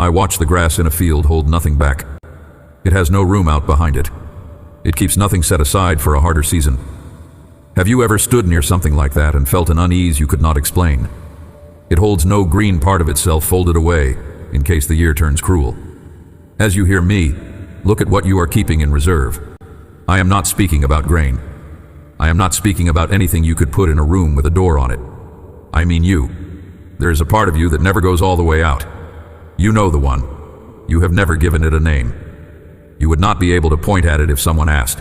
I watch the grass in a field hold nothing back. It has no room out behind it. It keeps nothing set aside for a harder season. Have you ever stood near something like that and felt an unease you could not explain? It holds no green part of itself folded away in case the year turns cruel. As you hear me, look at what you are keeping in reserve. I am not speaking about grain. I am not speaking about anything you could put in a room with a door on it. I mean you. There is a part of you that never goes all the way out. You know the one. You have never given it a name. You would not be able to point at it if someone asked.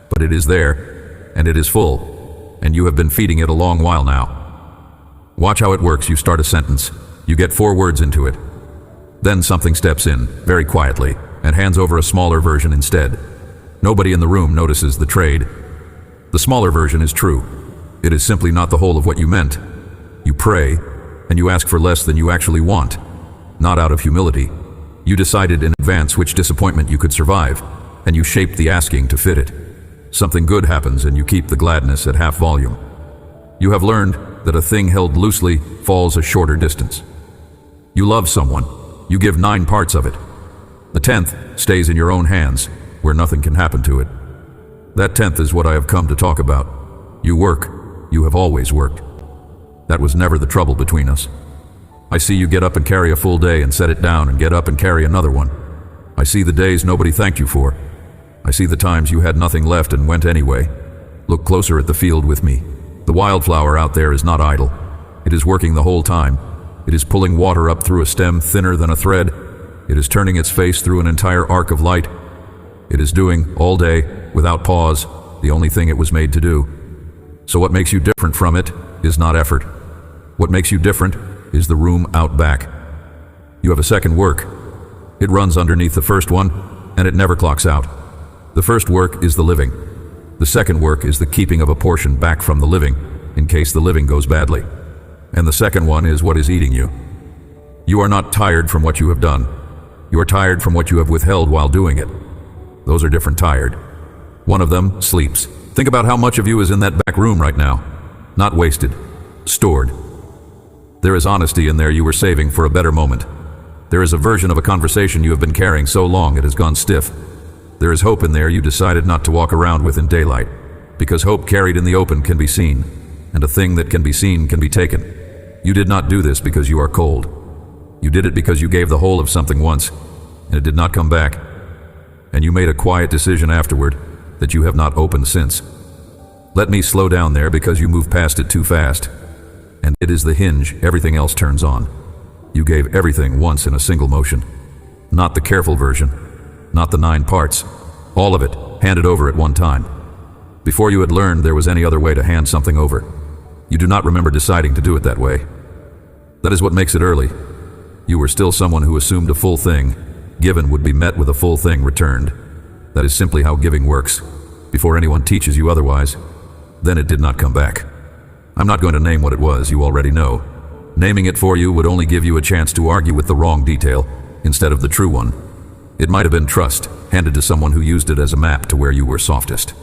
But it is there, and it is full, and you have been feeding it a long while now. Watch how it works. You start a sentence. You get 4 words into it. Then something steps in, very quietly, and hands over a smaller version instead. Nobody in the room notices the trade. The smaller version is true. It is simply not the whole of what you meant. You pray, and you ask for less than you actually want. Not out of humility. You decided in advance which disappointment you could survive, and you shaped the asking to fit it. Something good happens and you keep the gladness at half volume. You have learned that a thing held loosely falls a shorter distance. You love someone. You give 9 parts of it. The 10th stays in your own hands, where nothing can happen to it. That 10th is what I have come to talk about. You work. You have always worked. That was never the trouble between us. I see you get up and carry a full day and set it down and get up and carry another one. I see the days nobody thanked you for. I see the times you had nothing left and went anyway. Look closer at the field with me. The wildflower out there is not idle. It is working the whole time. It is pulling water up through a stem thinner than a thread. It is turning its face through an entire arc of light. It is doing, all day, without pause, the only thing it was made to do. So what makes you different from it is not effort. What makes you different is the room out back. You have a second work. It runs underneath the first one, and it never clocks out. The first work is the living. The second work is the keeping of a portion back from the living, in case the living goes badly. And the second one is what is eating you. You are not tired from what you have done. You are tired from what you have withheld while doing it. Those are different tired. One of them sleeps. Think about how much of you is in that back room right now. Not wasted. Stored. There is honesty in there you were saving for a better moment. There is a version of a conversation you have been carrying so long it has gone stiff. There is hope in there you decided not to walk around with in daylight, because hope carried in the open can be seen, and a thing that can be seen can be taken. You did not do this because you are cold. You did it because you gave the whole of something once, and it did not come back. And you made a quiet decision afterward that you have not opened since. Let me slow down there because you move past it too fast. And it is the hinge everything else turns on. You gave everything once in a single motion. Not the careful version. Not the 9 parts. All of it, handed over at one time. Before you had learned there was any other way to hand something over. You do not remember deciding to do it that way. That is what makes it early. You were still someone who assumed a full thing, given, would be met with a full thing returned. That is simply how giving works. Before anyone teaches you otherwise, then it did not come back. I'm not going to name what it was, you already know. Naming it for you would only give you a chance to argue with the wrong detail, instead of the true one. It might have been trust, handed to someone who used it as a map to where you were softest.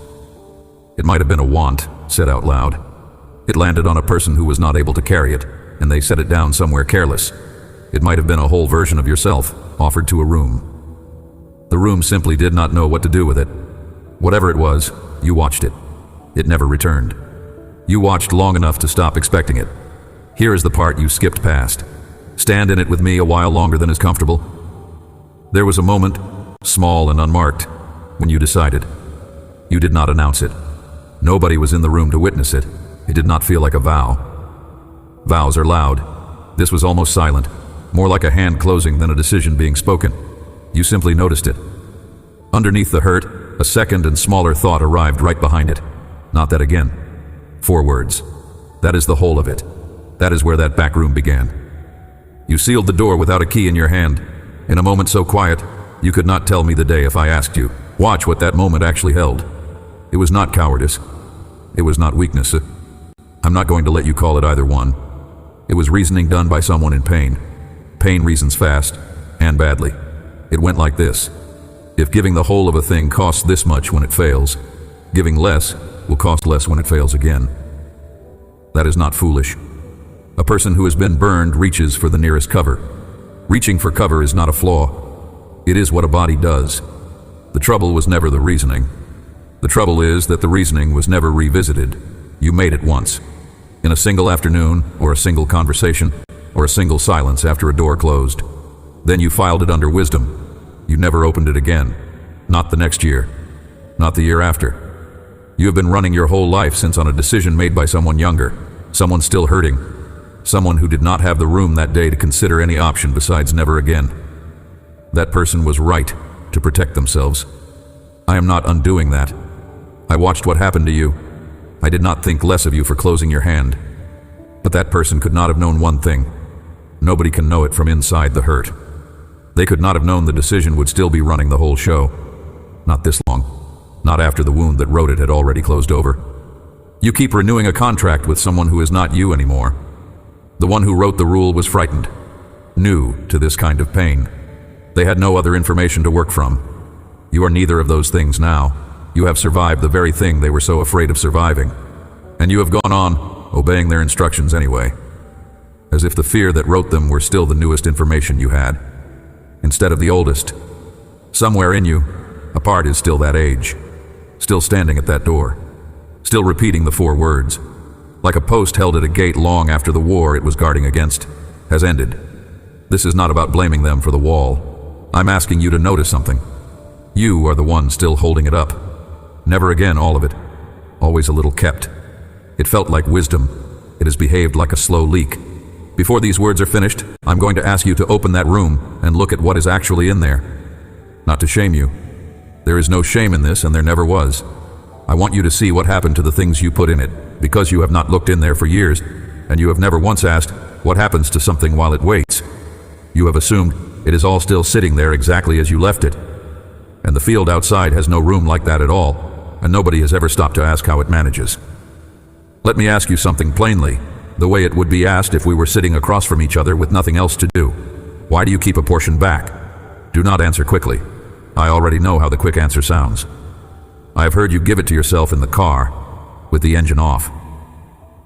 It might have been a want, said out loud. It landed on a person who was not able to carry it, and they set it down somewhere careless. It might have been a whole version of yourself, offered to a room. The room simply did not know what to do with it. Whatever it was, you watched it. It never returned. You watched long enough to stop expecting it. Here is the part you skipped past. Stand in it with me a while longer than is comfortable. There was a moment, small and unmarked, when you decided. You did not announce it. Nobody was in the room to witness it. It did not feel like a vow. Vows are loud. This was almost silent, more like a hand closing than a decision being spoken. You simply noticed it. Underneath the hurt, a second and smaller thought arrived right behind it. Not that again. 4 words. That is the whole of it. That is where that back room began. You sealed the door without a key in your hand. In a moment so quiet, you could not tell me the day if I asked you. Watch what that moment actually held. It was not cowardice. It was not weakness. I'm not going to let you call it either one. It was reasoning done by someone in pain. Pain reasons fast, and badly. It went like this. If giving the whole of a thing costs this much when it fails, giving less will cost less when it fails again. That is not foolish. A person who has been burned reaches for the nearest cover. Reaching for cover is not a flaw. It is what a body does. The trouble was never the reasoning. The trouble is that the reasoning was never revisited. You made it once. In a single afternoon, or a single conversation, or a single silence after a door closed. Then you filed it under wisdom. You never opened it again. Not the next year. Not the year after. You have been running your whole life since on a decision made by someone younger, someone still hurting, someone who did not have the room that day to consider any option besides never again. That person was right to protect themselves. I am not undoing that. I watched what happened to you. I did not think less of you for closing your hand. But that person could not have known one thing. Nobody can know it from inside the hurt. They could not have known the decision would still be running the whole show. Not this long. Not after the wound that wrote it had already closed over. You keep renewing a contract with someone who is not you anymore. The one who wrote the rule was frightened, new to this kind of pain. They had no other information to work from. You are neither of those things now. You have survived the very thing they were so afraid of surviving. And you have gone on, obeying their instructions anyway. As if the fear that wrote them were still the newest information you had, instead of the oldest. Somewhere in you, a part is still that age, still standing at that door, still repeating the 4 words, like a post held at a gate long after the war it was guarding against has ended. This is not about blaming them for the wall. I'm asking you to notice something. You are the one still holding it up. Never again all of it. Always a little kept. It felt like wisdom. It has behaved like a slow leak. Before these words are finished, I'm going to ask you to open that room and look at what is actually in there. Not to shame you. There is no shame in this, and there never was. I want you to see what happened to the things you put in it, because you have not looked in there for years, and you have never once asked, what happens to something while it waits? You have assumed it is all still sitting there exactly as you left it. And the field outside has no room like that at all, and nobody has ever stopped to ask how it manages. Let me ask you something plainly, the way it would be asked if we were sitting across from each other with nothing else to do. Why do you keep a portion back? Do not answer quickly. I already know how the quick answer sounds. I have heard you give it to yourself in the car, with the engine off.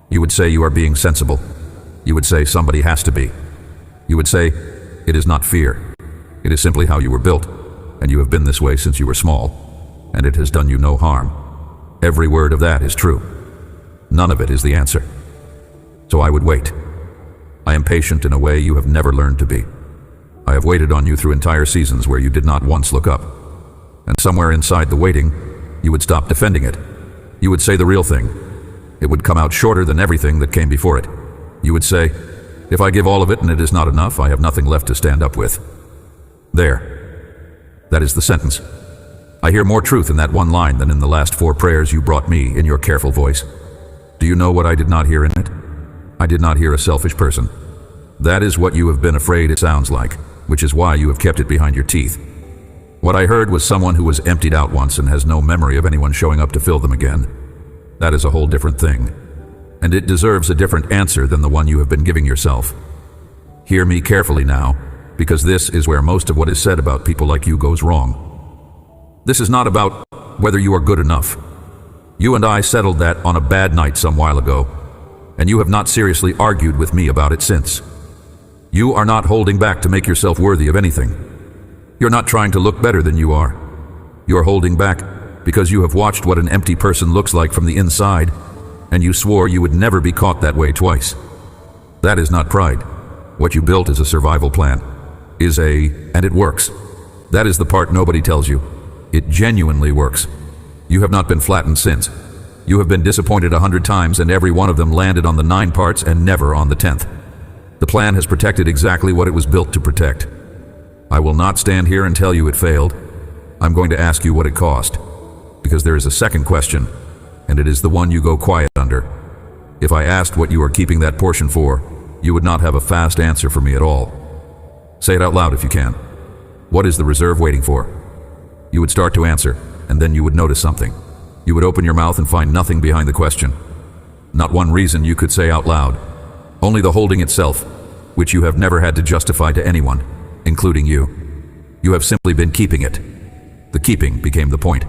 You would say you are being sensible. You would say somebody has to be. You would say, it is not fear. It is simply how you were built, and you have been this way since you were small, and it has done you no harm. Every word of that is true. None of it is the answer. So I would wait. I am patient in a way you have never learned to be. I have waited on you through entire seasons where you did not once look up. And somewhere inside the waiting, you would stop defending it. You would say the real thing. It would come out shorter than everything that came before it. You would say, if I give all of it and it is not enough, I have nothing left to stand up with. There. That is the sentence. I hear more truth in that one line than in the last 4 prayers you brought me in your careful voice. Do you know what I did not hear in it? I did not hear a selfish person. That is what you have been afraid it sounds like, which is why you have kept it behind your teeth. What I heard was someone who was emptied out once and has no memory of anyone showing up to fill them again. That is a whole different thing. And it deserves a different answer than the one you have been giving yourself. Hear me carefully now, because this is where most of what is said about people like you goes wrong. This is not about whether you are good enough. You and I settled that on a bad night some while ago, and you have not seriously argued with me about it since. You are not holding back to make yourself worthy of anything. You're not trying to look better than you are. You're holding back because you have watched what an empty person looks like from the inside, and you swore you would never be caught that way twice. That is not pride. What you built is a survival plan. And it works. That is the part nobody tells you. It genuinely works. You have not been flattened since. You have been disappointed 100 times, and every one of them landed on the 9 parts and never on the 10th. The plan has protected exactly what it was built to protect. I will not stand here and tell you it failed. I'm going to ask you what it cost, because there is a second question, and it is the one you go quiet under. If I asked what you are keeping that portion for, you would not have a fast answer for me at all. Say it out loud if you can. What is the reserve waiting for? You would start to answer, and then you would notice something. You would open your mouth and find nothing behind the question. Not one reason you could say out loud. Only the holding itself, which you have never had to justify to anyone, including you. You have simply been keeping it. The keeping became the point.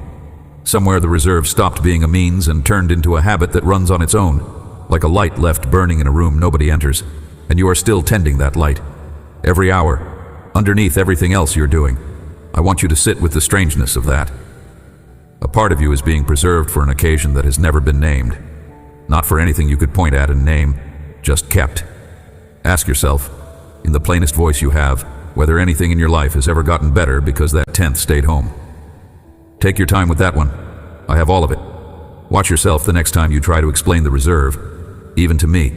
Somewhere the reserve stopped being a means and turned into a habit that runs on its own, like a light left burning in a room nobody enters, and you are still tending that light. Every hour, underneath everything else you're doing. I want you to sit with the strangeness of that. A part of you is being preserved for an occasion that has never been named. Not for anything you could point at and name, just kept. Ask yourself, in the plainest voice you have, whether anything in your life has ever gotten better because that 10th stayed home. Take your time with that one. I have all of it. Watch yourself the next time you try to explain the reserve, even to me.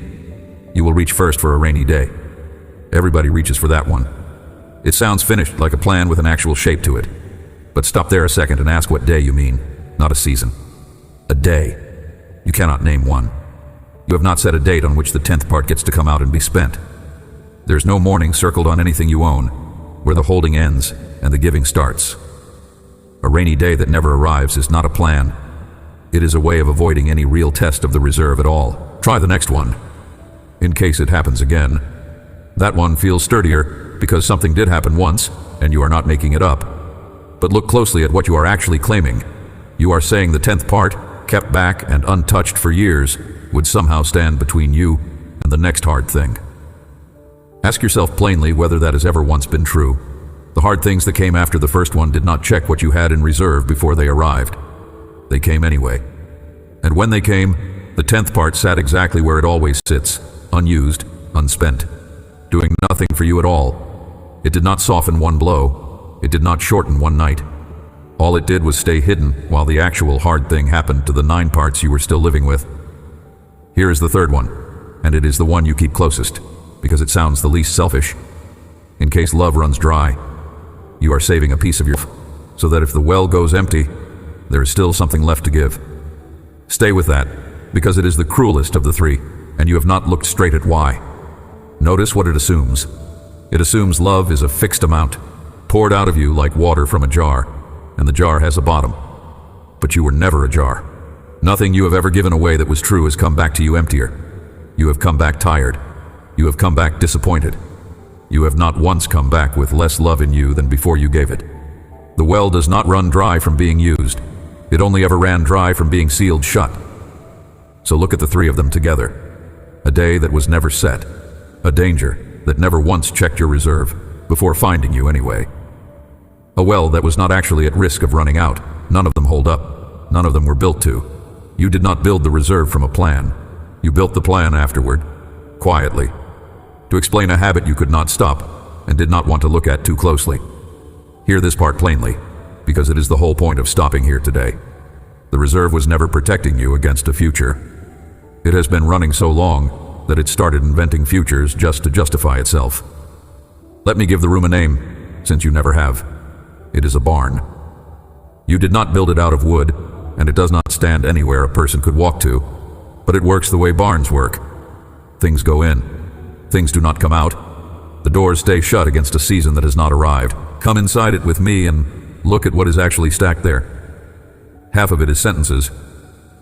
You will reach first for a rainy day. Everybody reaches for that one. It sounds finished, like a plan with an actual shape to it. But stop there a second and ask what day you mean, not a season. A day. You cannot name one. You have not set a date on which the 10th part gets to come out and be spent. There's no morning circled on anything you own, where the holding ends and the giving starts. A rainy day that never arrives is not a plan. It is a way of avoiding any real test of the reserve at all. Try the next one, in case it happens again. That one feels sturdier because something did happen once, and you are not making it up. But look closely at what you are actually claiming. You are saying the 10th part, kept back and untouched for years, would somehow stand between you and the next hard thing. Ask yourself plainly whether that has ever once been true. The hard things that came after the first one did not check what you had in reserve before they arrived. They came anyway. And when they came, the 10th part sat exactly where it always sits, unused, unspent, doing nothing for you at all. It did not soften one blow. It did not shorten one night. All it did was stay hidden while the actual hard thing happened to the 9 parts you were still living with. Here is the third one, and it is the one you keep closest, because it sounds the least selfish. In case love runs dry, you are saving a piece of your so that if the well goes empty, there is still something left to give. Stay with that, because it is the cruelest of the 3, and you have not looked straight at why. Notice what it assumes. It assumes love is a fixed amount, poured out of you like water from a jar, and the jar has a bottom. But you were never a jar. Nothing you have ever given away that was true has come back to you emptier. You have come back tired. You have come back disappointed. You have not once come back with less love in you than before you gave it. The well does not run dry from being used. It only ever ran dry from being sealed shut. So look at the 3 of them together. A day that was never set. A danger that never once checked your reserve, before finding you anyway. A well that was not actually at risk of running out. None of them hold up. None of them were built to. You did not build the reserve from a plan. You built the plan afterward, quietly, to explain a habit you could not stop and did not want to look at too closely. Hear this part plainly, because it is the whole point of stopping here today. The reserve was never protecting you against a future. It has been running so long that it started inventing futures just to justify itself. Let me give the room a name, since you never have. It is a barn. You did not build it out of wood, and it does not stand anywhere a person could walk to, but it works the way barns work. Things go in. Things do not come out. The doors stay shut against a season that has not arrived. Come inside it with me and look at what is actually stacked there. Half of it is sentences.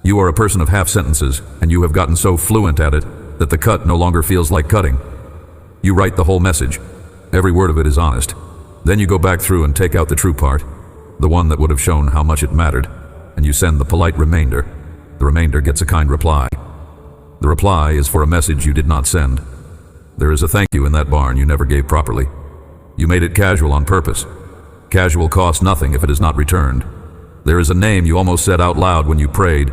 You are a person of half sentences, and you have gotten so fluent at it that the cut no longer feels like cutting. You write the whole message. Every word of it is honest. Then you go back through and take out the true part, the one that would have shown how much it mattered, and you send the polite remainder. The remainder gets a kind reply. The reply is for a message you did not send. There is a thank you in that barn you never gave properly. You made it casual on purpose. Casual costs nothing if it is not returned. There is a name you almost said out loud when you prayed,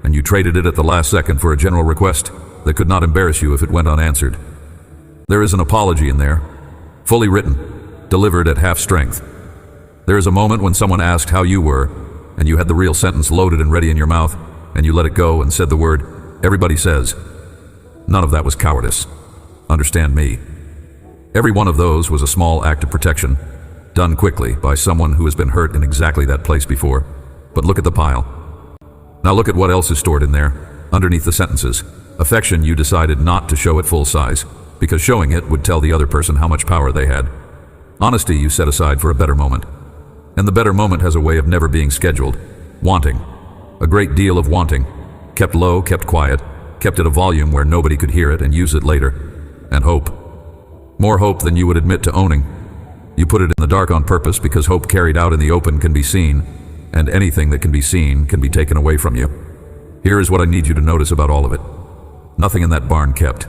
and you traded it at the last second for a general request that could not embarrass you if it went unanswered. There is an apology in there, fully written, delivered at half strength. There is a moment when someone asked how you were, and you had the real sentence loaded and ready in your mouth, and you let it go and said the word, "Everybody says." None of that was cowardice. Understand me. Every one of those was a small act of protection, done quickly by someone who has been hurt in exactly that place before. But look at the pile. Now look at what else is stored in there, underneath the sentences. Affection you decided not to show at full size, because showing it would tell the other person how much power they had. Honesty you set aside for a better moment. And the better moment has a way of never being scheduled. Wanting. A great deal of wanting. Kept low, kept quiet, kept at a volume where nobody could hear it and use it later. And hope. More hope than you would admit to owning. You put it in the dark on purpose because hope carried out in the open can be seen, and anything that can be seen can be taken away from you. Here is what I need you to notice about all of it. Nothing in that barn kept.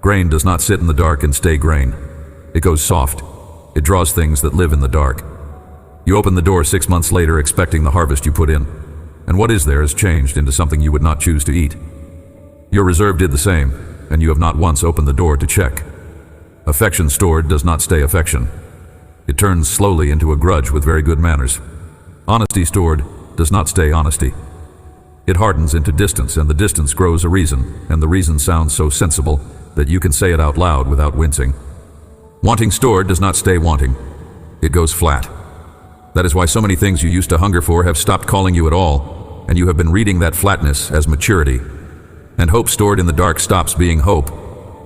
Grain does not sit in the dark and stay grain. It goes soft. It draws things that live in the dark. You open the door 6 months later expecting the harvest you put in, and what is there has changed into something you would not choose to eat. Your reserve did the same, and you have not once opened the door to check. Affection stored does not stay affection. It turns slowly into a grudge with very good manners. Honesty stored does not stay honesty. It hardens into distance, and the distance grows a reason, and the reason sounds so sensible that you can say it out loud without wincing. Wanting stored does not stay wanting. It goes flat. That is why so many things you used to hunger for have stopped calling you at all, and you have been reading that flatness as maturity. And hope stored in the dark stops being hope.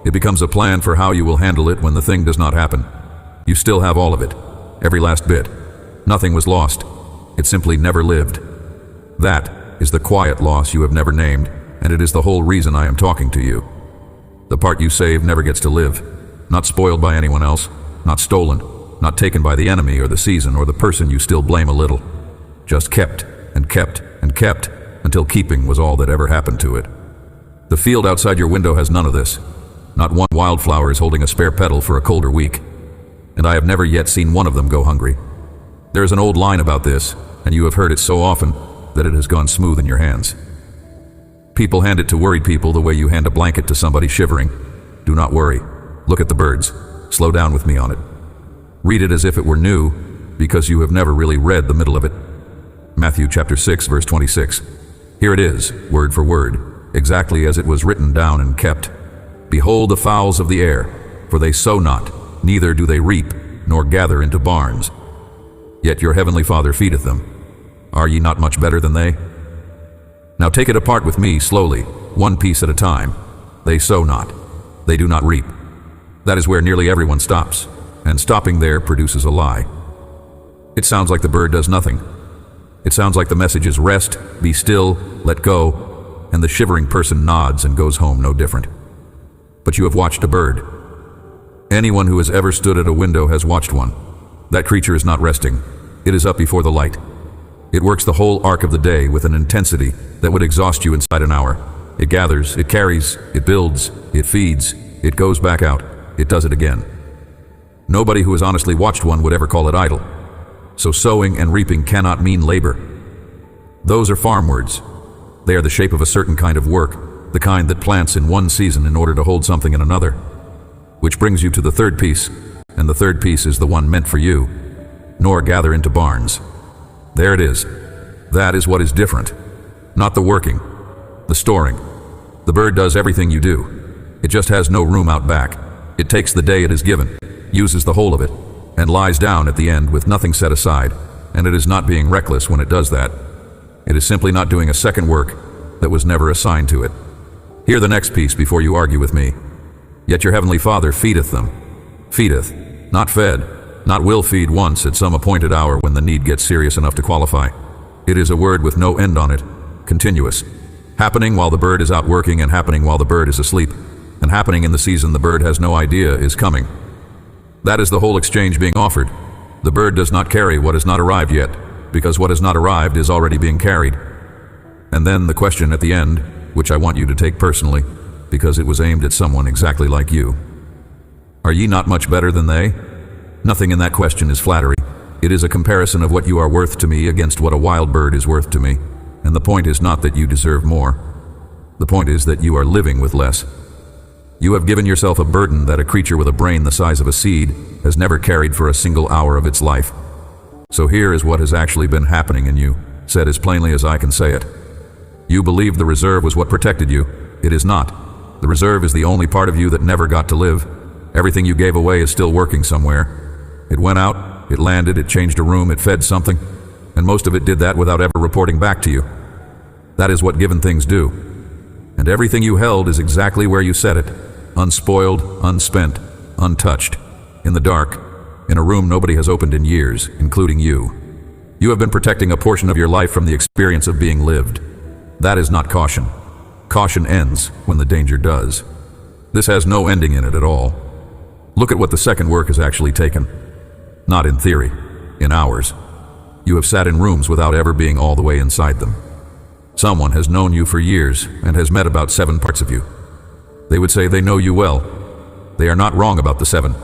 It becomes a plan for how you will handle it when the thing does not happen. You still have all of it, every last bit. Nothing was lost. It simply never lived. That is the quiet loss you have never named, and it is the whole reason I am talking to you. The part you save never gets to live, not spoiled by anyone else, not stolen, not taken by the enemy or the season or the person you still blame a little. Just kept and kept and kept until keeping was all that ever happened to it. The field outside your window has none of this. Not one wildflower is holding a spare petal for a colder week, and I have never yet seen one of them go hungry. There is an old line about this, and you have heard it so often that it has gone smooth in your hands. People hand it to worried people the way you hand a blanket to somebody shivering. Do not worry. Look at the birds. Slow down with me on it. Read it as if it were new, because you have never really read the middle of it. Matthew chapter 6, verse 26. Here it is, word for word, exactly as it was written down and kept. Behold the fowls of the air, for they sow not, neither do they reap, nor gather into barns. Yet your heavenly Father feedeth them. Are ye not much better than they? Now take it apart with me slowly, one piece at a time. They sow not. They do not reap. That is where nearly everyone stops, and stopping there produces a lie. It sounds like the bird does nothing. It sounds like the message is rest, be still, let go, and the shivering person nods and goes home no different. But you have watched a bird. Anyone who has ever stood at a window has watched one. That creature is not resting. It is up before the light. It works the whole arc of the day with an intensity that would exhaust you inside an hour. It gathers, it carries, it builds, it feeds, it goes back out, it does it again. Nobody who has honestly watched one would ever call it idle. So sowing and reaping cannot mean labor. Those are farm words. They are the shape of a certain kind of work, the kind that plants in one season in order to hold something in another. Which brings you to the third piece, and the third piece is the one meant for you. Nor gather into barns. There it is. That is what is different. Not the working, the storing. The bird does everything you do. It just has no room out back. It takes the day it is given, uses the whole of it, and lies down at the end with nothing set aside, and it is not being reckless when it does that. It is simply not doing a second work that was never assigned to it. Hear the next piece before you argue with me. Yet your heavenly Father feedeth them. Feedeth, not fed, not will feed once at some appointed hour when the need gets serious enough to qualify. It is a word with no end on it, continuous. Happening while the bird is out working and happening while the bird is asleep, and happening in the season the bird has no idea is coming. That is the whole exchange being offered. The bird does not carry what has not arrived yet, because what has not arrived is already being carried. And then the question at the end, which I want you to take personally, because it was aimed at someone exactly like you. Are ye not much better than they? Nothing in that question is flattery. It is a comparison of what you are worth to me against what a wild bird is worth to me. And the point is not that you deserve more. The point is that you are living with less. You have given yourself a burden that a creature with a brain the size of a seed has never carried for a single hour of its life. So here is what has actually been happening in you, said as plainly as I can say it. You believed the reserve was what protected you. It is not. The reserve is the only part of you that never got to live. Everything you gave away is still working somewhere. It went out, it landed, it changed a room, it fed something, and most of it did that without ever reporting back to you. That is what given things do. And everything you held is exactly where you set it, unspoiled, unspent, untouched, in the dark, in a room nobody has opened in years, including you. You have been protecting a portion of your life from the experience of being lived. That is not caution. Caution ends when the danger does. This has no ending in it at all. Look at what the second work has actually taken. Not in theory, in hours. You have sat in rooms without ever being all the way inside them. Someone has known you for years and has met about 7 parts of you. They would say they know you well. They are not wrong about the 7.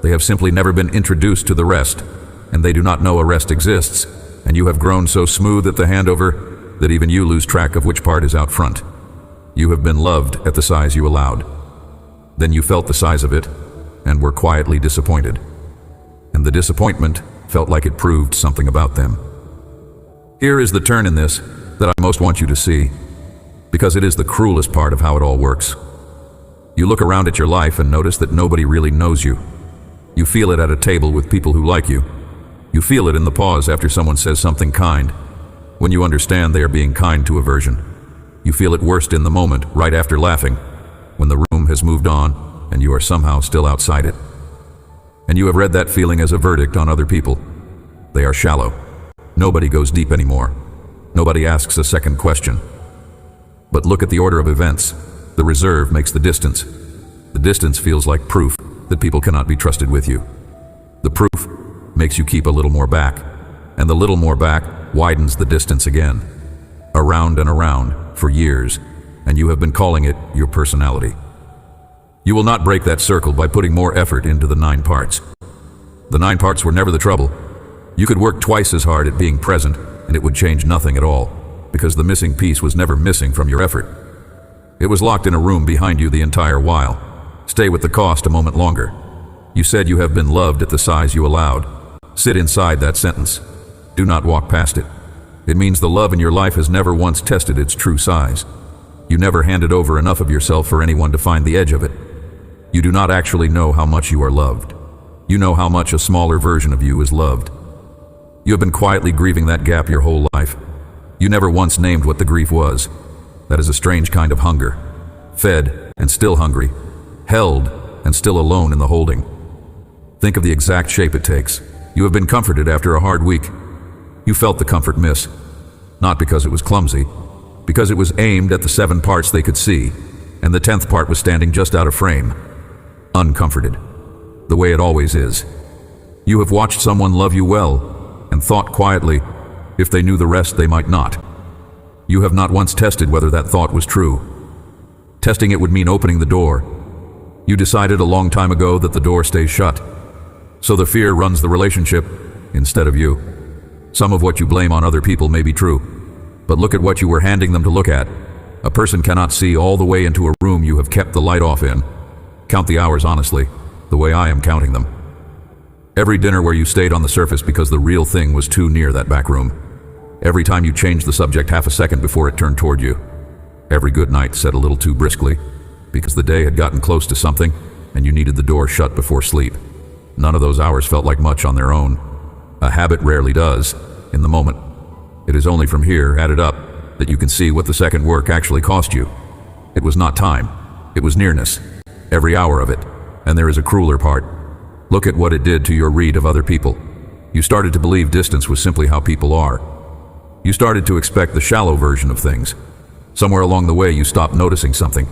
They have simply never been introduced to the rest, and they do not know a rest exists, and you have grown so smooth at the handover that even you lose track of which part is out front. You have been loved at the size you allowed. Then you felt the size of it, and were quietly disappointed. And the disappointment felt like it proved something about them. Here is the turn in this that I most want you to see, because it is the cruelest part of how it all works. You look around at your life and notice that nobody really knows you. You feel it at a table with people who like you. You feel it in the pause after someone says something kind, when you understand they are being kind to a version. You feel it worst in the moment, right after laughing, when the room has moved on and you are somehow still outside it. And you have read that feeling as a verdict on other people. They are shallow. Nobody goes deep anymore. Nobody asks a second question. But look at the order of events. The reserve makes the distance. The distance feels like proof that people cannot be trusted with you. The proof makes you keep a little more back, and the little more back widens the distance again. Around and around for years, and you have been calling it your personality. You will not break that circle by putting more effort into the 9 parts. The 9 parts were never the trouble. You could work twice as hard at being present, and it would change nothing at all, because the missing piece was never missing from your effort. It was locked in a room behind you the entire while. Stay with the cost a moment longer. You said you have been loved at the size you allowed. Sit inside that sentence. Do not walk past it. It means the love in your life has never once tested its true size. You never handed over enough of yourself for anyone to find the edge of it. You do not actually know how much you are loved. You know how much a smaller version of you is loved. You have been quietly grieving that gap your whole life. You never once named what the grief was. That is a strange kind of hunger. Fed and still hungry. Held and still alone in the holding. Think of the exact shape it takes. You have been comforted after a hard week. You felt the comfort miss. Not because it was clumsy, because it was aimed at the 7 parts they could see, and the 10th part was standing just out of frame. Uncomforted. The way it always is. You have watched someone love you well, and thought quietly, if they knew the rest they might not. You have not once tested whether that thought was true. Testing it would mean opening the door. You decided a long time ago that the door stays shut. So the fear runs the relationship instead of you. Some of what you blame on other people may be true, but look at what you were handing them to look at. A person cannot see all the way into a room you have kept the light off in. Count the hours honestly, the way I am counting them. Every dinner where you stayed on the surface because the real thing was too near that back room. Every time you changed the subject half a second before it turned toward you. Every good night said a little too briskly, because the day had gotten close to something and you needed the door shut before sleep. None of those hours felt like much on their own. A habit rarely does, in the moment. It is only from here, added up, that you can see what the second work actually cost you. It was not time. It was nearness. Every hour of it. And there is a crueler part. Look at what it did to your read of other people. You started to believe distance was simply how people are. You started to expect the shallow version of things. Somewhere along the way you stopped noticing something.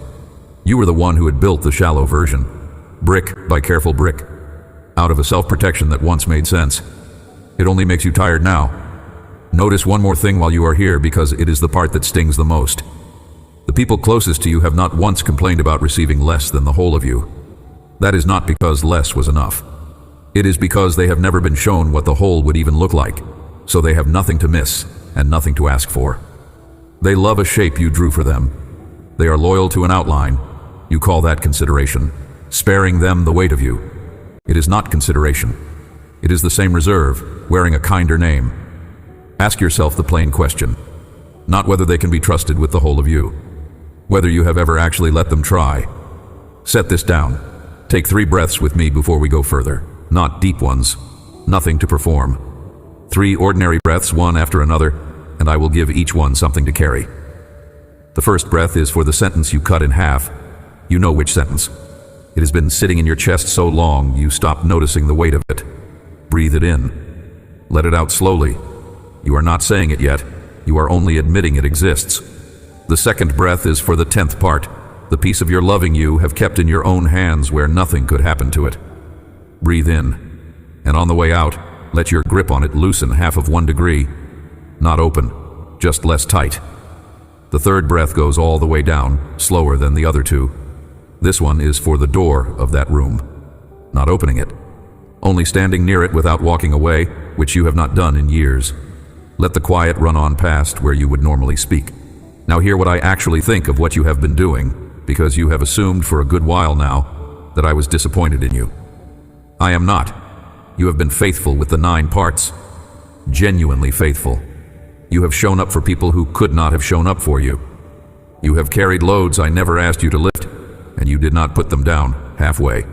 You were the one who had built the shallow version. Brick by careful brick. Out of a self-protection that once made sense. It only makes you tired now. Notice one more thing while you are here, because it is the part that stings the most. The people closest to you have not once complained about receiving less than the whole of you. That is not because less was enough. It is because they have never been shown what the whole would even look like, so they have nothing to miss and nothing to ask for. They love a shape you drew for them. They are loyal to an outline. You call that consideration, sparing them the weight of you. It is not consideration. It is the same reserve, wearing a kinder name. Ask yourself the plain question, not whether they can be trusted with the whole of you, whether you have ever actually let them try. Set this down. Take 3 breaths with me before we go further. Not deep ones. Nothing to perform. 3 ordinary breaths, one after another, and I will give each one something to carry. The first breath is for the sentence you cut in half. You know which sentence. It has been sitting in your chest so long you stopped noticing the weight of it. Breathe it in. Let it out slowly. You are not saying it yet. You are only admitting it exists. The second breath is for the 10th part, the piece of your loving you have kept in your own hands where nothing could happen to it. Breathe in, and on the way out, let your grip on it loosen half of 1 degree. Not open, just less tight. The third breath goes all the way down, slower than the other 2. This one is for the door of that room. Not opening it, only standing near it without walking away, which you have not done in years. Let the quiet run on past where you would normally speak. Now hear what I actually think of what you have been doing, because you have assumed for a good while now that I was disappointed in you. I am not. You have been faithful with the 9 parts. Genuinely faithful. You have shown up for people who could not have shown up for you. You have carried loads I never asked you to lift, and you did not put them down halfway.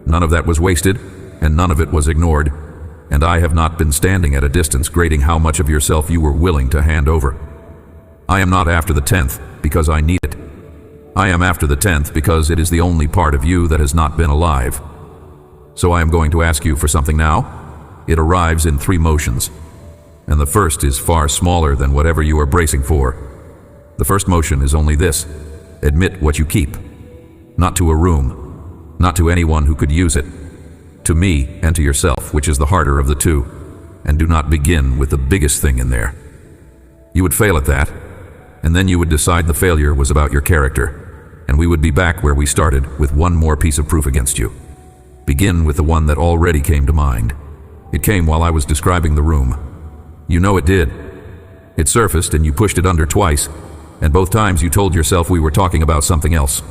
None of that was wasted, and none of it was ignored, and I have not been standing at a distance grading how much of yourself you were willing to hand over. I am not after the 10th because I need it. I am after the 10th because it is the only part of you that has not been alive. So I am going to ask you for something now. It arrives in 3 motions, and the first is far smaller than whatever you are bracing for. The first motion is only this: admit what you keep. Not to a room, not to anyone who could use it. To me and to yourself, which is the harder of the two, and do not begin with the biggest thing in there. You would fail at that, and then you would decide the failure was about your character, and we would be back where we started with one more piece of proof against you. Begin with the one that already came to mind. It came while I was describing the room. You know it did. It surfaced and you pushed it under twice, and both times you told yourself we were talking about something else.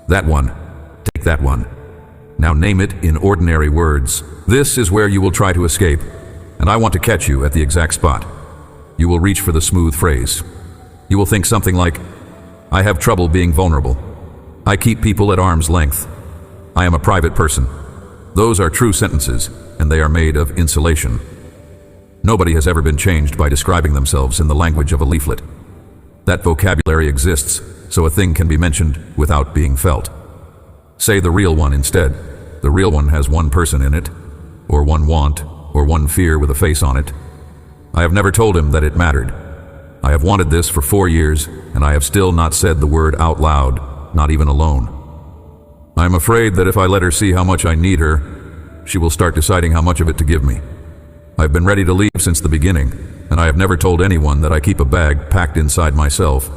That one. Take that one. Now name it in ordinary words. This is where you will try to escape, and I want to catch you at the exact spot. You will reach for the smooth phrase. You will think something like, I have trouble being vulnerable. I keep people at arm's length. I am a private person. Those are true sentences, and they are made of insulation. Nobody has ever been changed by describing themselves in the language of a leaflet. That vocabulary exists, so a thing can be mentioned without being felt. Say the real one instead. The real one has one person in it, or one want, or one fear with a face on it. I have never told him that it mattered. I have wanted this for 4 years, and I have still not said the word out loud, not even alone. I am afraid that if I let her see how much I need her, she will start deciding how much of it to give me. I've been ready to leave since the beginning, and I have never told anyone that I keep a bag packed inside myself.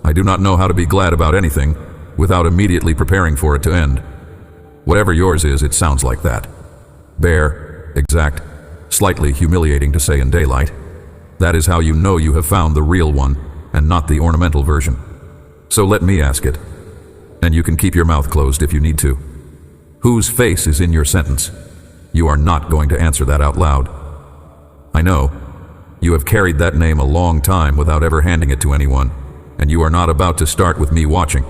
I do not know how to be glad about anything without immediately preparing for it to end. Whatever yours is, it sounds like that. Bare, exact, slightly humiliating to say in daylight. That is how you know you have found the real one, and not the ornamental version. So let me ask it. And you can keep your mouth closed if you need to. Whose face is in your sentence? You are not going to answer that out loud. I know. You have carried that name a long time without ever handing it to anyone, and you are not about to start with me watching.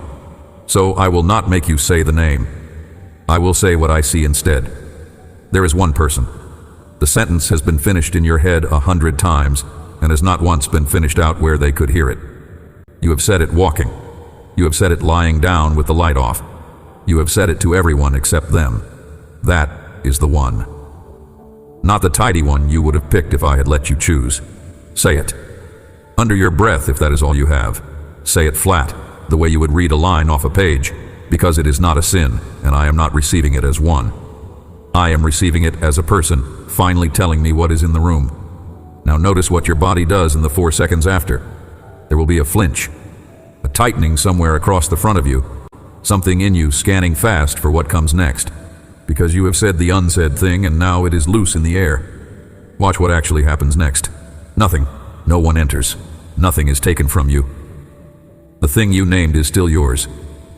So I will not make you say the name. I will say what I see instead. There is one person. The sentence has been finished in your head 100 times, and has not once been finished out where they could hear it. You have said it walking. You have said it lying down with the light off. You have said it to everyone except them. That is the one. Not the tidy one you would have picked if I had let you choose. Say it. Under your breath if that is all you have. Say it flat, the way you would read a line off a page, because it is not a sin, and I am not receiving it as one. I am receiving it as a person, finally telling me what is in the room. Now notice what your body does in the 4 seconds after. There will be a flinch. A tightening somewhere across the front of you, something in you scanning fast for what comes next, because you have said the unsaid thing and now it is loose in the air. Watch what actually happens next. Nothing. No one enters. Nothing is taken from you. The thing you named is still yours.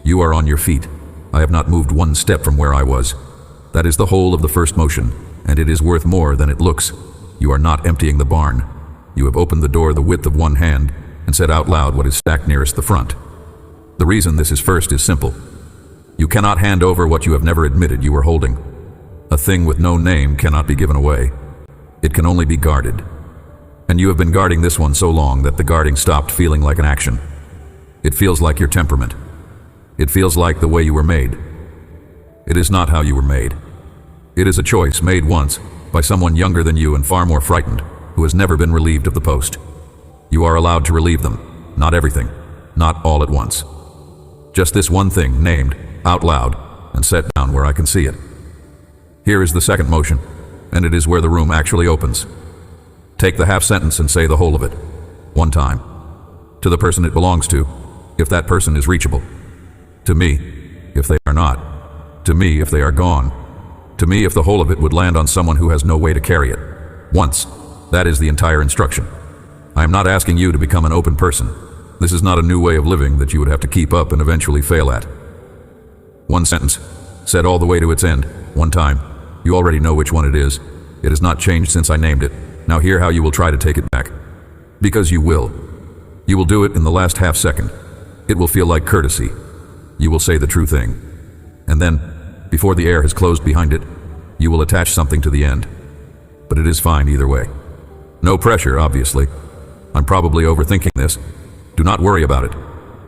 You are on your feet. I have not moved 1 step from where I was. That is the whole of the first motion, and it is worth more than it looks. You are not emptying the barn. You have opened the door the width of 1 hand, and said out loud what is stacked nearest the front. The reason this is first is simple. You cannot hand over what you have never admitted you were holding. A thing with no name cannot be given away. It can only be guarded. And you have been guarding this one so long that the guarding stopped feeling like an action. It feels like your temperament. It feels like the way you were made. It is not how you were made. It is a choice made once by someone younger than you and far more frightened, who has never been relieved of the post. You are allowed to relieve them, not everything, not all at once. Just this one thing named, out loud, and set down where I can see it. Here is the second motion, and it is where the room actually opens. Take the half sentence and say the whole of it, 1 time. To the person it belongs to, if that person is reachable. To me, if they are not. To me, if they are gone. To me, if the whole of it would land on someone who has no way to carry it. Once. That is the entire instruction. I am not asking you to become an open person. This is not a new way of living that you would have to keep up and eventually fail at. One sentence, said all the way to its end, one time. You already know which one it is. It has not changed since I named it. Now hear how you will try to take it back. Because you will. You will do it in the last half second. It will feel like courtesy. You will say the true thing. And then, before the air has closed behind it, you will attach something to the end. But it is fine either way. No pressure, obviously. I'm probably overthinking this. Do not worry about it.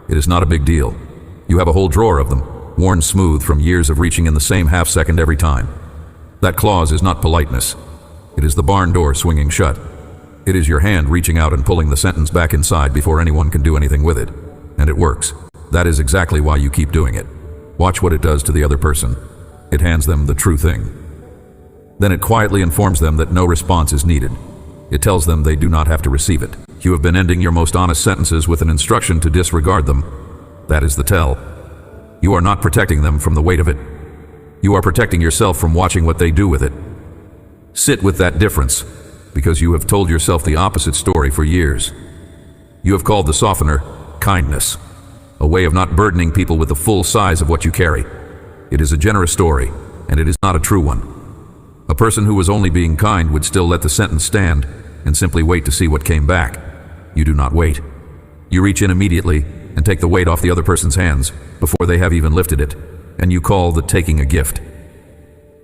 It is not a big deal. You have a whole drawer of them, worn smooth from years of reaching in the same half second every time. That clause is not politeness. It is the barn door swinging shut. It is your hand reaching out and pulling the sentence back inside before anyone can do anything with it. And it works. That is exactly why you keep doing it. Watch what it does to the other person. It hands them the true thing. Then it quietly informs them that no response is needed. It tells them they do not have to receive it. You have been ending your most honest sentences with an instruction to disregard them. That is the tell. You are not protecting them from the weight of it. You are protecting yourself from watching what they do with it. Sit with that difference, because you have told yourself the opposite story for years. You have called the softener kindness, a way of not burdening people with the full size of what you carry. It is a generous story, and it is not a true one. A person who was only being kind would still let the sentence stand and simply wait to see what came back. You do not wait. You reach in immediately and take the weight off the other person's hands before they have even lifted it, and you call the taking a gift.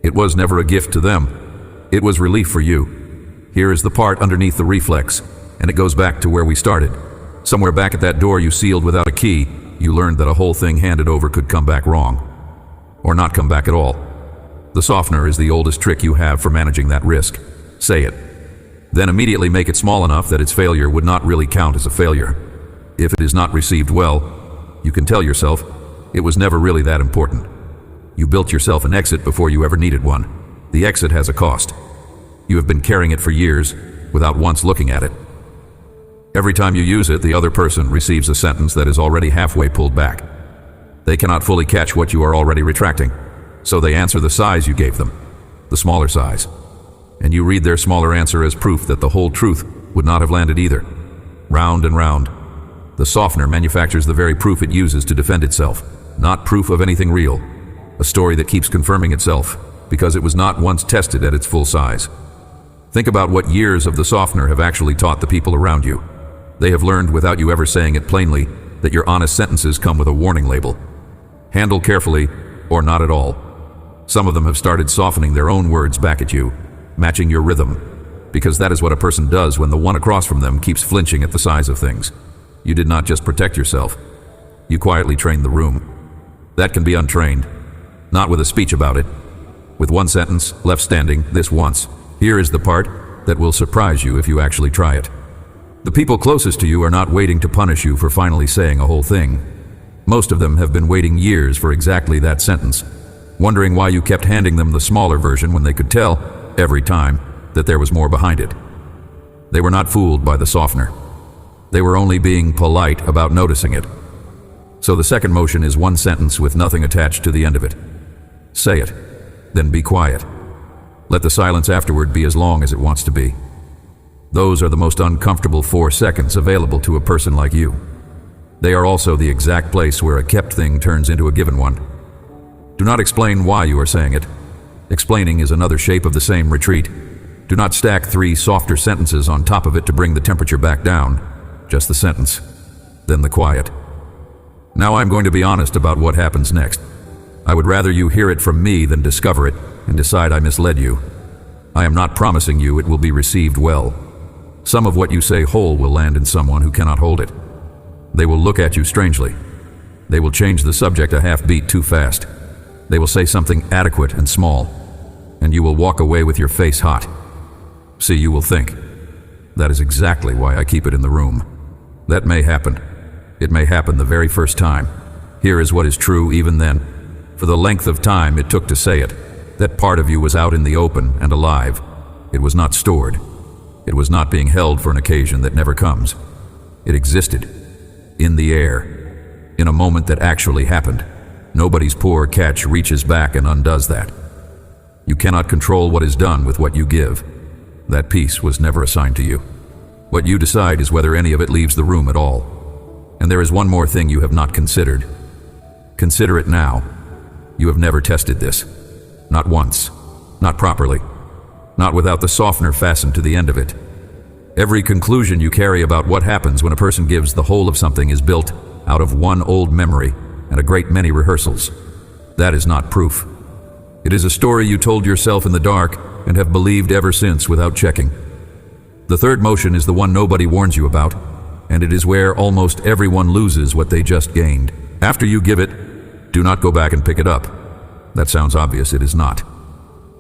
It was never a gift to them. It was relief for you. Here is the part underneath the reflex, and it goes back to where we started. Somewhere back at that door you sealed without a key, you learned that a whole thing handed over could come back wrong. Or not come back at all. The softener is the oldest trick you have for managing that risk. Say it. Then immediately make it small enough that its failure would not really count as a failure. If it is not received well, you can tell yourself, it was never really that important. You built yourself an exit before you ever needed one. The exit has a cost. You have been carrying it for years, without once looking at it. Every time you use it, the other person receives a sentence that is already halfway pulled back. They cannot fully catch what you are already retracting, so they answer the size you gave them, the smaller size. And you read their smaller answer as proof that the whole truth would not have landed either. Round and round. The softener manufactures the very proof it uses to defend itself, not proof of anything real. A story that keeps confirming itself, because it was not once tested at its full size. Think about what years of the softener have actually taught the people around you. They have learned without you ever saying it plainly that your honest sentences come with a warning label. Handle carefully, or not at all. Some of them have started softening their own words back at you, matching your rhythm, because that is what a person does when the one across from them keeps flinching at the size of things. You did not just protect yourself. You quietly trained the room. That can be untrained. Not with a speech about it. With one sentence, left standing, this once. Here is the part that will surprise you if you actually try it. The people closest to you are not waiting to punish you for finally saying a whole thing. Most of them have been waiting years for exactly that sentence, wondering why you kept handing them the smaller version when they could tell, every time, that there was more behind it. They were not fooled by the softener. They were only being polite about noticing it. So the second motion is one sentence with nothing attached to the end of it. Say it, then be quiet. Let the silence afterward be as long as it wants to be. Those are the most uncomfortable 4 seconds available to a person like you. They are also the exact place where a kept thing turns into a given one. Do not explain why you are saying it. Explaining is another shape of the same retreat. Do not stack 3 softer sentences on top of it to bring the temperature back down. Just the sentence, then the quiet. Now I'm going to be honest about what happens next. I would rather you hear it from me than discover it and decide I misled you. I am not promising you it will be received well. Some of what you say whole will land in someone who cannot hold it. They will look at you strangely. They will change the subject a half beat too fast. They will say something adequate and small, and you will walk away with your face hot. See, you will think, that is exactly why I keep it in the room. That may happen. It may happen the very first time. Here is what is true even then. For the length of time it took to say it, that part of you was out in the open and alive. It was not stored. It was not being held for an occasion that never comes. It existed. In the air. In a moment that actually happened. Nobody's poor catch reaches back and undoes that. You cannot control what is done with what you give. That piece was never assigned to you. What you decide is whether any of it leaves the room at all. And there is one more thing you have not considered. Consider it now. You have never tested this. Not once. Not properly. Not without the softener fastened to the end of it. Every conclusion you carry about what happens when a person gives the whole of something is built out of one old memory and a great many rehearsals. That is not proof. It is a story you told yourself in the dark and have believed ever since without checking. The third motion is the one nobody warns you about, and it is where almost everyone loses what they just gained. After you give it, do not go back and pick it up. That sounds obvious, it is not.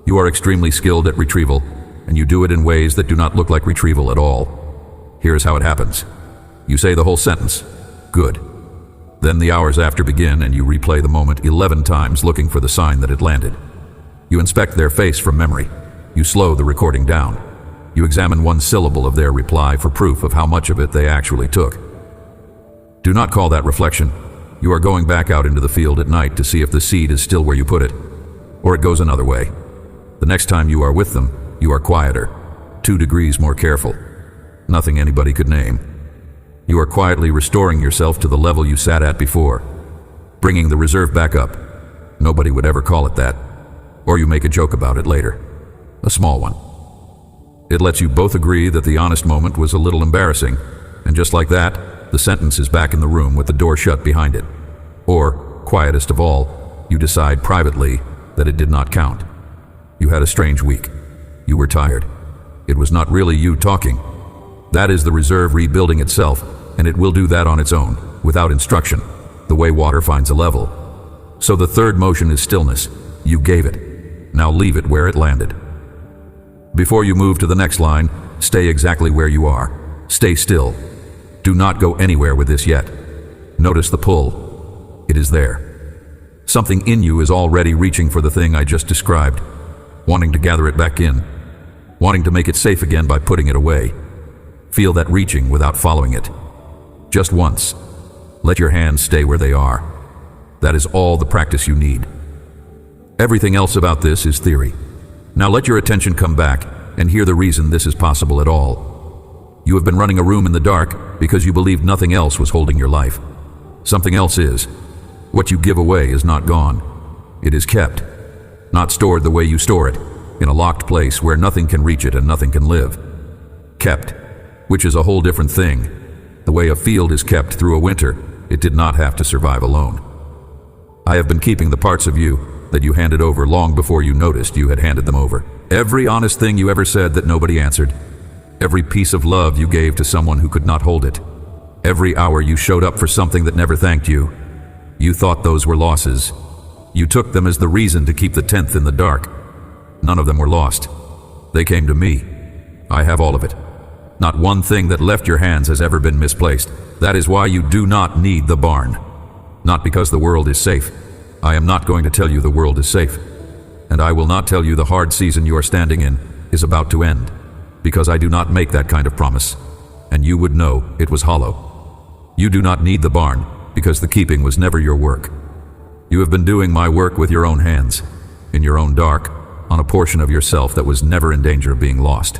You are extremely skilled at retrieval, and you do it in ways that do not look like retrieval at all. Here is how it happens. You say the whole sentence. Good. Then the hours after begin, and you replay the moment 11 times looking for the sign that it landed. You inspect their face from memory. You slow the recording down. You examine one syllable of their reply for proof of how much of it they actually took. Do not call that reflection. You are going back out into the field at night to see if the seed is still where you put it, or it goes another way. The next time you are with them, you are quieter, 2 degrees more careful. Nothing anybody could name. You are quietly restoring yourself to the level you sat at before, bringing the reserve back up. Nobody would ever call it that. Or you make a joke about it later. A small one. It lets you both agree that the honest moment was a little embarrassing, and just like that, the sentence is back in the room with the door shut behind it. Or, quietest of all, you decide privately that it did not count. You had a strange week. You were tired. It was not really you talking. That is the reserve rebuilding itself, and it will do that on its own, without instruction, the way water finds a level. So the third motion is stillness. You gave it. Now leave it where it landed. Before you move to the next line, stay exactly where you are. Stay still. Do not go anywhere with this yet. Notice the pull. It is there. Something in you is already reaching for the thing I just described, wanting to gather it back in, wanting to make it safe again by putting it away. Feel that reaching without following it. Just once. Let your hands stay where they are. That is all the practice you need. Everything else about this is theory. Now let your attention come back and hear the reason this is possible at all. You have been running a room in the dark because you believed nothing else was holding your life. Something else is. What you give away is not gone. It is kept. Not stored the way you store it, in a locked place where nothing can reach it and nothing can live. Kept, which is a whole different thing. The way a field is kept through a winter, it did not have to survive alone. I have been keeping the parts of you that you handed over long before you noticed you had handed them over. Every honest thing you ever said that nobody answered. Every piece of love you gave to someone who could not hold it. Every hour you showed up for something that never thanked you. You thought those were losses. You took them as the reason to keep the 10th in the dark. None of them were lost. They came to me. I have all of it. Not one thing that left your hands has ever been misplaced. That is why you do not need the barn. Not because the world is safe. I am not going to tell you the world is safe. And I will not tell you the hard season you are standing in is about to end, because I do not make that kind of promise, and you would know it was hollow. You do not need the barn, because the keeping was never your work. You have been doing my work with your own hands, in your own dark, on a portion of yourself that was never in danger of being lost.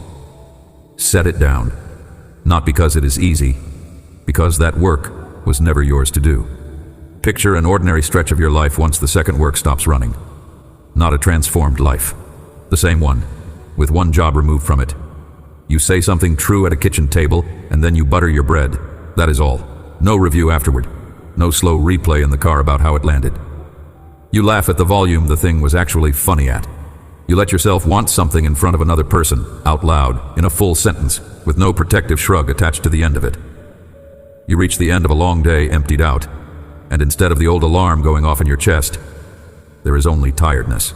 Set it down, not because it is easy, because that work was never yours to do. Picture an ordinary stretch of your life once the second work stops running. Not a transformed life. The same one, with one job removed from it. You say something true at a kitchen table, and then you butter your bread. That is all. No review afterward. No slow replay in the car about how it landed. You laugh at the volume the thing was actually funny at. You let yourself want something in front of another person, out loud, in a full sentence, with no protective shrug attached to the end of it. You reach the end of a long day emptied out, and instead of the old alarm going off in your chest, there is only tiredness.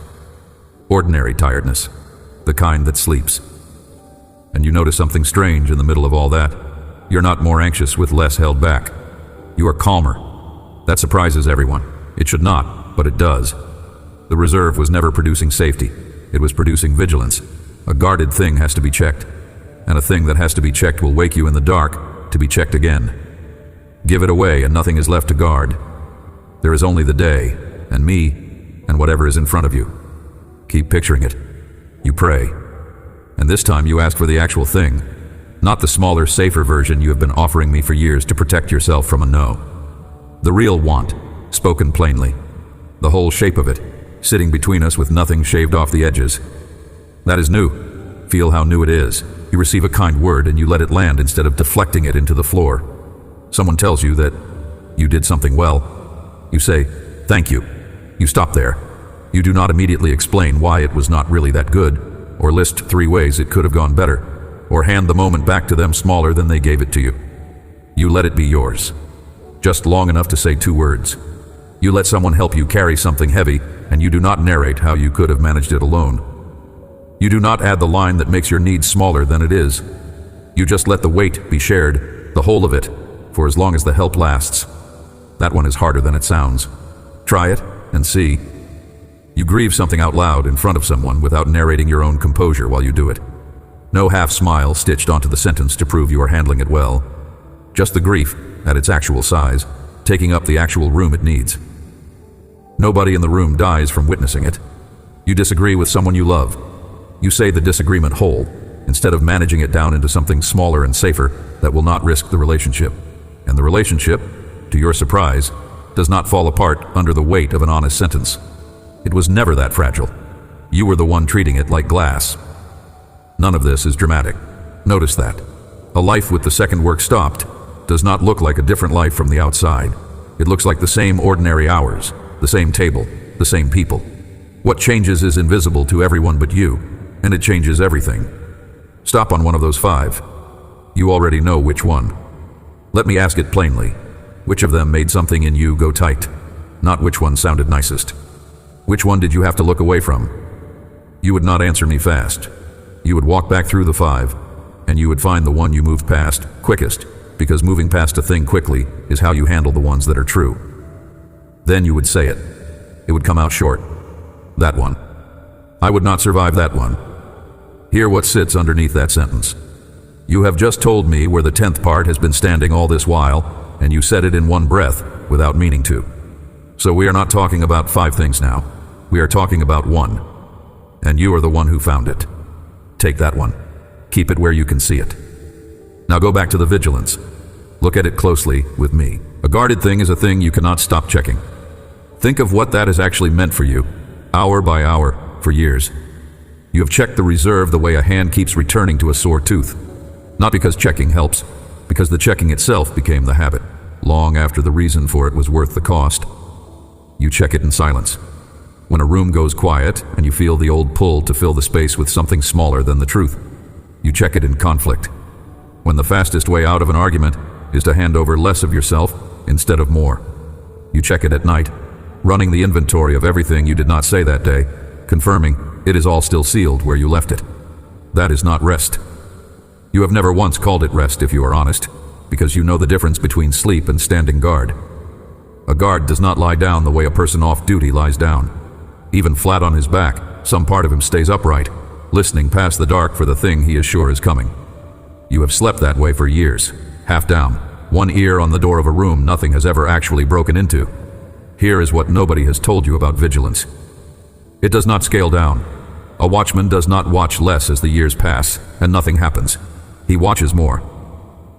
Ordinary tiredness, the kind that sleeps. And you notice something strange in the middle of all that. You're not more anxious with less held back. You are calmer. That surprises everyone. It should not, but it does. The reserve was never producing safety. It was producing vigilance. A guarded thing has to be checked, and a thing that has to be checked will wake you in the dark to be checked again. Give it away and nothing is left to guard. There is only the day, and me, and whatever is in front of you. Keep picturing it. You pray. And this time you ask for the actual thing, not the smaller, safer version you have been offering me for years to protect yourself from a no. The real want, spoken plainly. The whole shape of it, sitting between us with nothing shaved off the edges. That is new. Feel how new it is. You receive a kind word and you let it land instead of deflecting it into the floor. Someone tells you that you did something well. You say, "Thank you." You stop there. You do not immediately explain why it was not really that good, or list 3 ways it could have gone better, or hand the moment back to them smaller than they gave it to you. You let it be yours. Just long enough to say 2 words. You let someone help you carry something heavy, and you do not narrate how you could have managed it alone. You do not add the line that makes your need smaller than it is. You just let the weight be shared, the whole of it, for as long as the help lasts. That one is harder than it sounds. Try it and see. You grieve something out loud in front of someone without narrating your own composure while you do it. No half smile stitched onto the sentence to prove you are handling it well. Just the grief, at its actual size, taking up the actual room it needs. Nobody in the room dies from witnessing it. You disagree with someone you love. You say the disagreement whole, instead of managing it down into something smaller and safer that will not risk the relationship. And the relationship, to your surprise, does not fall apart under the weight of an honest sentence. It was never that fragile. You were the one treating it like glass. None of this is dramatic. Notice that. A life with the second work stopped does not look like a different life from the outside. It looks like the same ordinary hours, the same table, the same people. What changes is invisible to everyone but you, and it changes everything. Stop on one of those 5. You already know which one. Let me ask it plainly. Which of them made something in you go tight? Not which one sounded nicest. Which one did you have to look away from? You would not answer me fast. You would walk back through the 5, and you would find the one you moved past quickest, because moving past a thing quickly is how you handle the ones that are true. Then you would say it. It would come out short. That one. I would not survive that one. Hear what sits underneath that sentence. You have just told me where the 10th part has been standing all this while, and you said it in one breath without meaning to. So we are not talking about 5 things now. We are talking about 1. And you are the one who found it. Take that one. Keep it where you can see it. Now go back to the vigilance. Look at it closely with me. A guarded thing is a thing you cannot stop checking. Think of what that has actually meant for you, hour by hour, for years. You have checked the reserve the way a hand keeps returning to a sore tooth. Not because checking helps, because the checking itself became the habit, long after the reason for it was worth the cost. You check it in silence. When a room goes quiet and you feel the old pull to fill the space with something smaller than the truth, you check it in conflict. When the fastest way out of an argument is to hand over less of yourself instead of more. You check it at night, running the inventory of everything you did not say that day, confirming it is all still sealed where you left it. That is not rest. You have never once called it rest if you are honest, because you know the difference between sleep and standing guard. A guard does not lie down the way a person off duty lies down. Even flat on his back, some part of him stays upright, listening past the dark for the thing he is sure is coming. You have slept that way for years, half down, one ear on the door of a room nothing has ever actually broken into. Here is what nobody has told you about vigilance. It does not scale down. A watchman does not watch less as the years pass, and nothing happens. He watches more.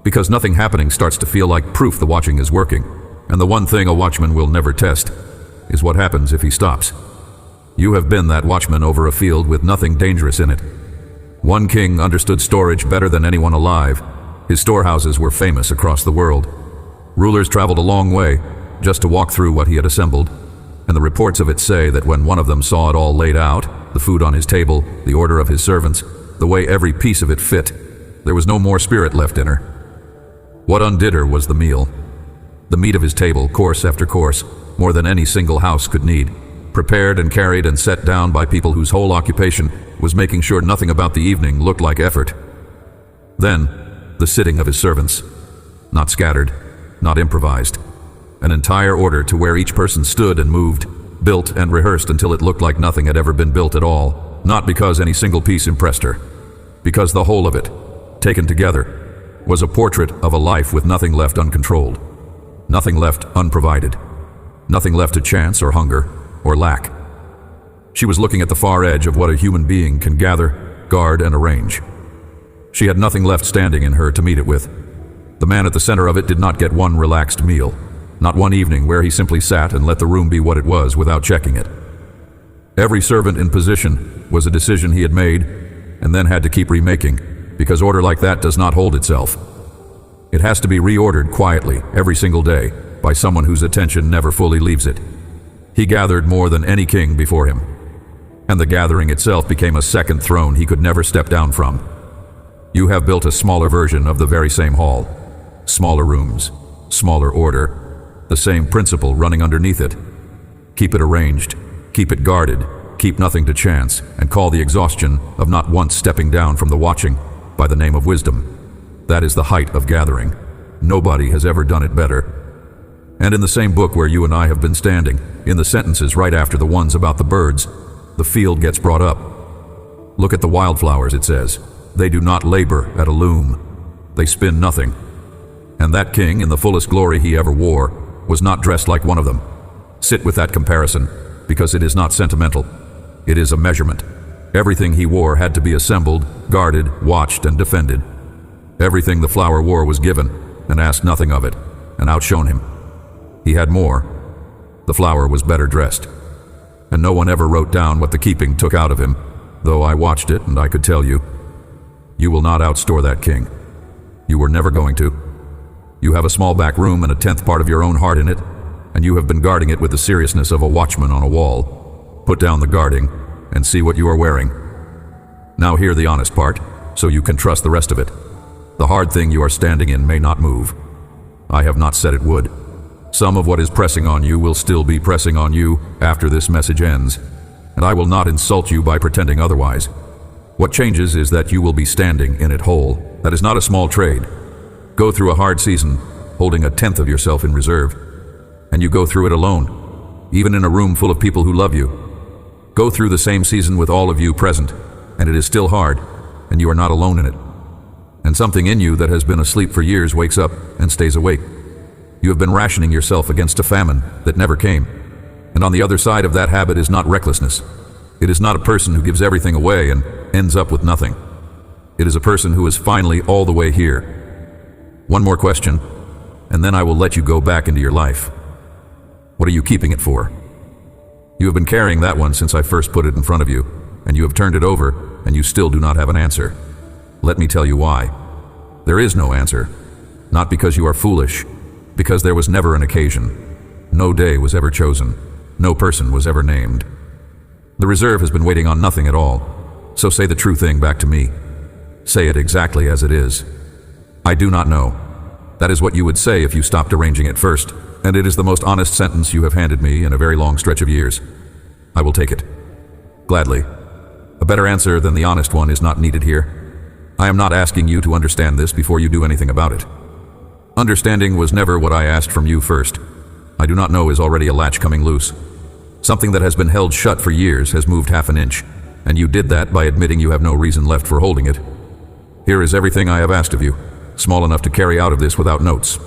Because nothing happening starts to feel like proof the watching is working, and the one thing a watchman will never test is what happens if he stops. You have been that watchman over a field with nothing dangerous in it. One king understood storage better than anyone alive. His storehouses were famous across the world. Rulers traveled a long way just to walk through what he had assembled, and the reports of it say that when one of them saw it all laid out, the food on his table, the order of his servants, the way every piece of it fit, there was no more spirit left in her. What undid her was the meal. The meat of his table, course after course, more than any single house could need, prepared and carried and set down by people whose whole occupation was making sure nothing about the evening looked like effort. Then, the sitting of his servants. Not scattered, not improvised. An entire order to where each person stood and moved, built and rehearsed until it looked like nothing had ever been built at all, not because any single piece impressed her, because the whole of it, taken together, was a portrait of a life with nothing left uncontrolled, nothing left unprovided, nothing left to chance or hunger or lack. She was looking at the far edge of what a human being can gather, guard, and arrange. She had nothing left standing in her to meet it with. The man at the center of it did not get one relaxed meal, not one evening where he simply sat and let the room be what it was without checking it. Every servant in position was a decision he had made and then had to keep remaking, because order like that does not hold itself. It has to be reordered quietly every single day by someone whose attention never fully leaves it. He gathered more than any king before him, and the gathering itself became a second throne he could never step down from. You have built a smaller version of the very same hall. Smaller rooms, smaller order, the same principle running underneath it. Keep it arranged, keep it guarded, keep nothing to chance, and call the exhaustion of not once stepping down from the watching by the name of wisdom. That is the height of gathering. Nobody has ever done it better. And in the same book where you and I have been standing, in the sentences right after the ones about the birds, the field gets brought up. Look at the wildflowers, it says. They do not labor at a loom. They spin nothing. And that king, in the fullest glory he ever wore, was not dressed like one of them. Sit with that comparison, because it is not sentimental. It is a measurement. Everything he wore had to be assembled, guarded, watched, and defended. Everything the flower wore was given, and asked nothing of it, and outshone him. He had more. The flower was better dressed. And no one ever wrote down what the keeping took out of him, though I watched it and I could tell you. You will not outstore that king. You were never going to. You have a small back room and a tenth part of your own heart in it, and you have been guarding it with the seriousness of a watchman on a wall. Put down the guarding and see what you are wearing. Now hear the honest part, so you can trust the rest of it. The hard thing you are standing in may not move. I have not said it would. Some of what is pressing on you will still be pressing on you after this message ends, and I will not insult you by pretending otherwise. What changes is that you will be standing in it whole. That is not a small trade. Go through a hard season, holding a tenth of yourself in reserve, and you go through it alone, even in a room full of people who love you. Go through the same season with all of you present, and it is still hard, and you are not alone in it. And something in you that has been asleep for years wakes up and stays awake. You have been rationing yourself against a famine that never came. And on the other side of that habit is not recklessness. It is not a person who gives everything away and ends up with nothing. It is a person who is finally all the way here. One more question, and then I will let you go back into your life. What are you keeping it for? You have been carrying that one since I first put it in front of you, and you have turned it over, and you still do not have an answer. Let me tell you why. There is no answer. Not because you are foolish, because there was never an occasion. No day was ever chosen. No person was ever named. The reserve has been waiting on nothing at all, so say the true thing back to me. Say it exactly as it is. I do not know. That is what you would say if you stopped arranging it first, and it is the most honest sentence you have handed me in a very long stretch of years. I will take it. Gladly. A better answer than the honest one is not needed here. I am not asking you to understand this before you do anything about it. Understanding was never what I asked from you first. I do not know is already a latch coming loose. Something that has been held shut for years has moved half an inch, and you did that by admitting you have no reason left for holding it. Here is everything I have asked of you, small enough to carry out of this without notes.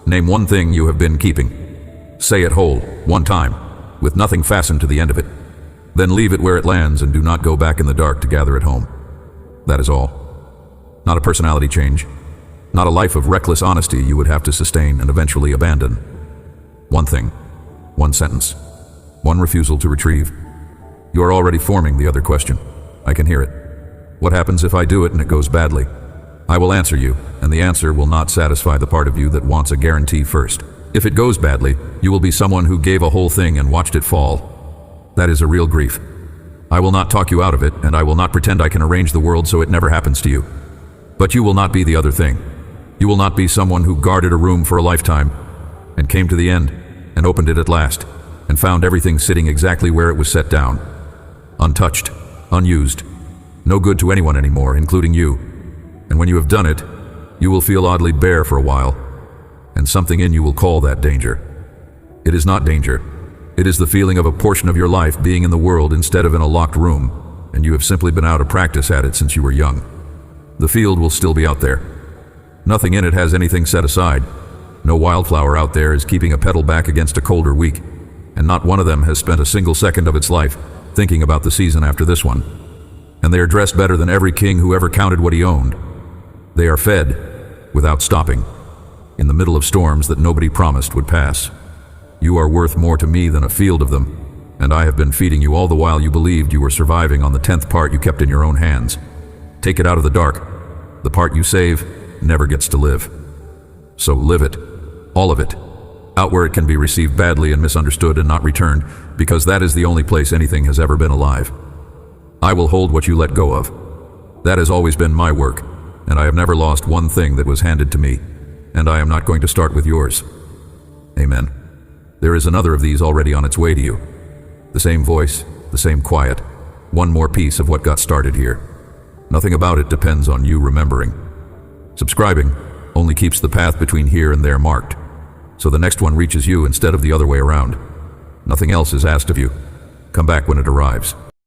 Name one thing you have been keeping. Say it whole, one time, with nothing fastened to the end of it. Then leave it where it lands and do not go back in the dark to gather it home. That is all. Not a personality change. Not a life of reckless honesty you would have to sustain and eventually abandon. One thing. One sentence. One refusal to retrieve. You are already forming the other question. I can hear it. What happens if I do it and it goes badly? I will answer you, and the answer will not satisfy the part of you that wants a guarantee first. If it goes badly, you will be someone who gave a whole thing and watched it fall. That is a real grief. I will not talk you out of it, and I will not pretend I can arrange the world so it never happens to you. But you will not be the other thing. You will not be someone who guarded a room for a lifetime, and came to the end, and opened it at last, and found everything sitting exactly where it was set down. Untouched, unused, no good to anyone anymore, including you. And when you have done it, you will feel oddly bare for a while, and something in you will call that danger. It is not danger. It is the feeling of a portion of your life being in the world instead of in a locked room, and you have simply been out of practice at it since you were young. The field will still be out there. Nothing in it has anything set aside. No wildflower out there is keeping a petal back against a colder week, and not one of them has spent a single second of its life thinking about the season after this one. And they are dressed better than every king who ever counted what he owned. They are fed, without stopping, in the middle of storms that nobody promised would pass. You are worth more to me than a field of them, and I have been feeding you all the while you believed you were surviving on the 10th part you kept in your own hands. Take it out of the dark. The part you save never gets to live. So live it, all of it, out where it can be received badly and misunderstood and not returned, because that is the only place anything has ever been alive. I will hold what you let go of. That has always been my work, and I have never lost one thing that was handed to me, and I am not going to start with yours. Amen. There is another of these already on its way to you. The same voice, the same quiet, one more piece of what got started here. Nothing about it depends on you remembering. Subscribing only keeps the path between here and there marked, so the next one reaches you instead of the other way around. Nothing else is asked of you. Come back when it arrives.